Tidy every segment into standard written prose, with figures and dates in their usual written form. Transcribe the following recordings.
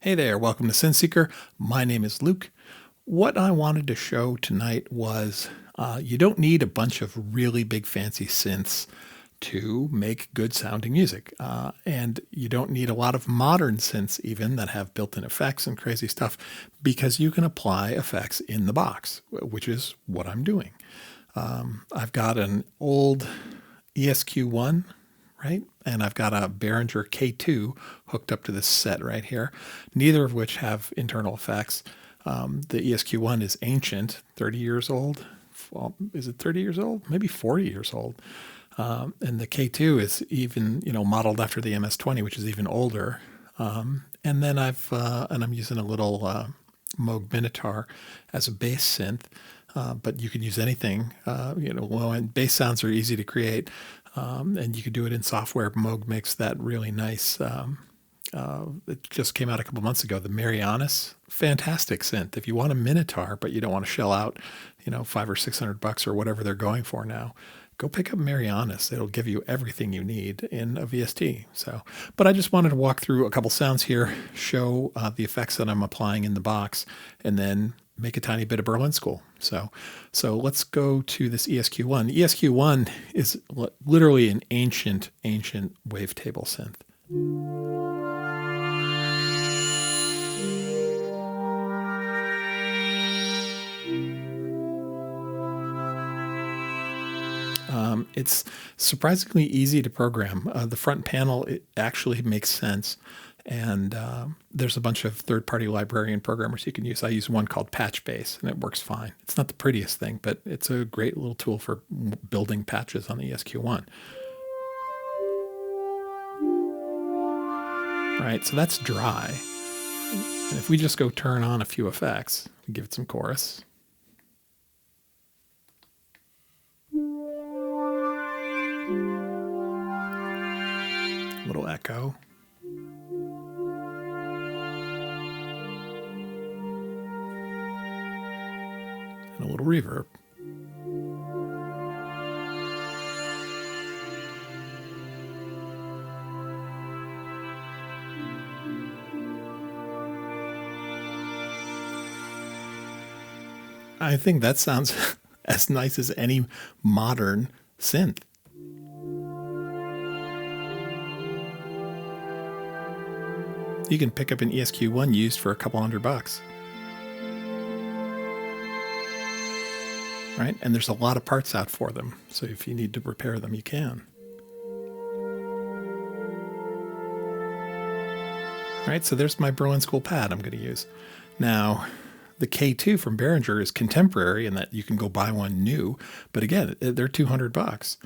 Hey there, welcome to Synth Seeker. My name is Luke. What I wanted to show tonight was you don't need a bunch of really big fancy synths to make good sounding music. And you don't need a lot of modern synths even that have built-in effects and crazy stuff, because you can apply effects in the box, which is what I'm doing. I've got an old ESQ-1, right? And I've got a Behringer K2 hooked up to this set right here, neither of which have internal effects. The ESQ-1 is ancient, 30 years old. Well, is it 30 years old? Maybe 40 years old. And the K2 is even, modeled after the MS-20, which is even older. And then I'm using a little Moog Minotaur as a bass synth. But you can use anything, and bass sounds are easy to create. And you can do it in software. Moog makes that really nice. It just came out a couple months ago. The Marianas, fantastic synth. If you want a Minotaur, but you don't want to shell out, $500 or $600 or whatever they're going for now, go pick up Marianas. It'll give you everything you need in a VST. But I just wanted to walk through a couple sounds here, show the effects that I'm applying in the box, and then make a tiny bit of Berlin School. So let's go to this ESQ-1. ESQ-1 is literally an ancient wavetable synth. It's surprisingly easy to program. The front panel, it actually makes sense. And there's a bunch of third-party librarian programmers you can use. I use one called Patchbase, and it works fine. It's not the prettiest thing, but it's a great little tool for building patches on the ESQ-1. Right, so that's dry. And if we just go turn on a few effects, give it some chorus. A little echo. And a little reverb. I think that sounds as nice as any modern synth. You can pick up an ESQ-1 used for a couple $100. Right? And there's a lot of parts out for them. So if you need to repair them, you can. Right? So there's my Berlin School pad I'm going to use. Now, the K2 from Behringer is contemporary in that you can go buy one new. But again, they're $200.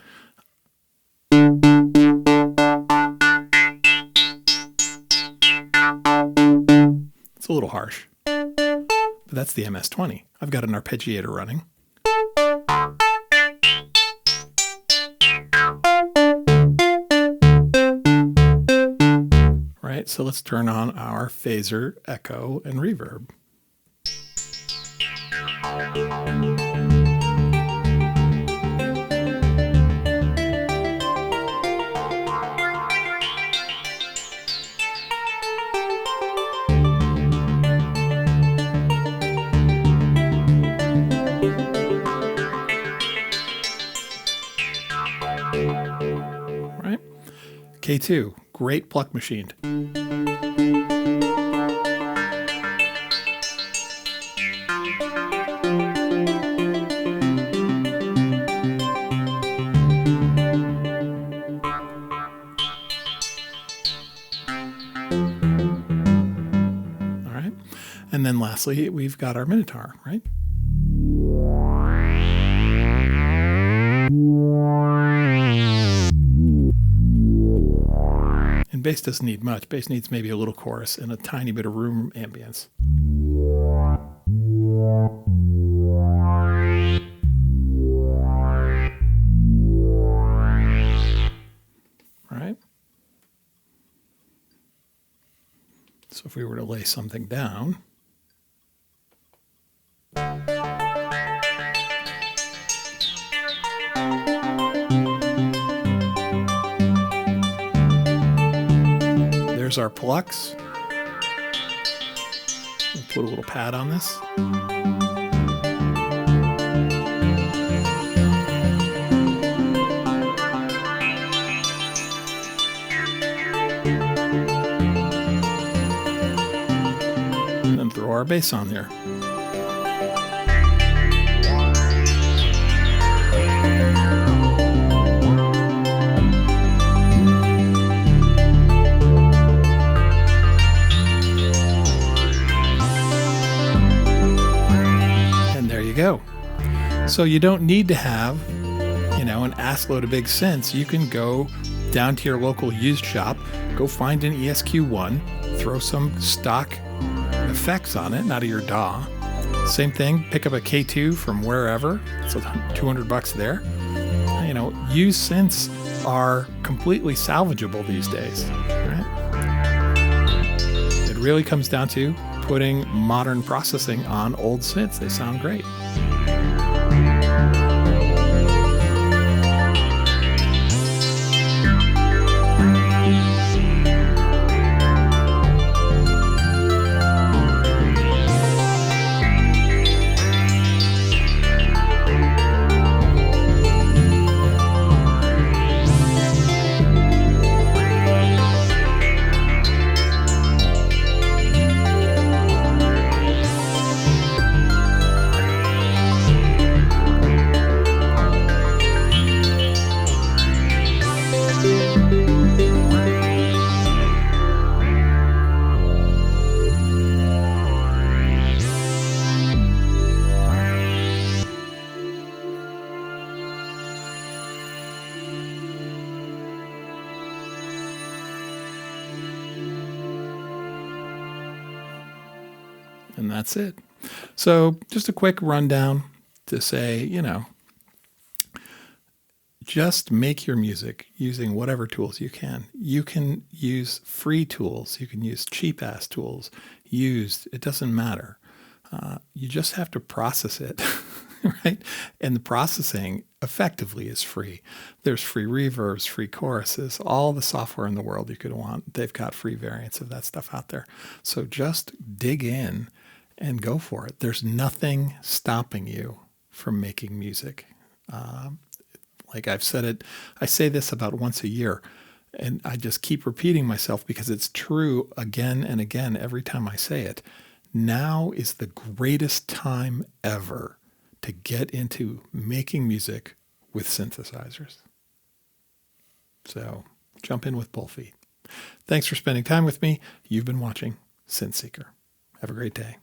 It's a little harsh. But that's the MS-20. I've got an arpeggiator running. Right, so let's turn on our phaser, echo, and reverb. Right? K2, great pluck machine. All right. And then lastly, we've got our Minotaur, right? And bass doesn't need much. Bass needs maybe a little chorus and a tiny bit of room ambience. Right? So if we were to lay something down, there's our plucks. Put a little pad on this. And then throw our bass on there. Go. So you don't need to have, an ass load of big synths. You can go down to your local used shop, go find an ESQ-1, throw some stock effects on it, out of your DAW. Same thing, pick up a K2 from wherever. It's $200 there. Used synths are completely salvageable these days. Right? It really comes down to putting modern processing on old synths. They sound great. And that's it. So just a quick rundown to say, just make your music using whatever tools you can. You can use free tools. You can use cheap-ass tools. Used, it doesn't matter. You just have to process it, right? And the processing effectively is free. There's free reverbs, free choruses, all the software in the world you could want. They've got free variants of that stuff out there. So just dig in and go for it. There's nothing stopping you from making music. Like I've said it, I say this about once a year, and I just keep repeating myself because it's true again and again every time I say it. Now is the greatest time ever to get into making music with synthesizers. So jump in with both feet. Thanks for spending time with me. You've been watching Synth Seeker. Have a great day.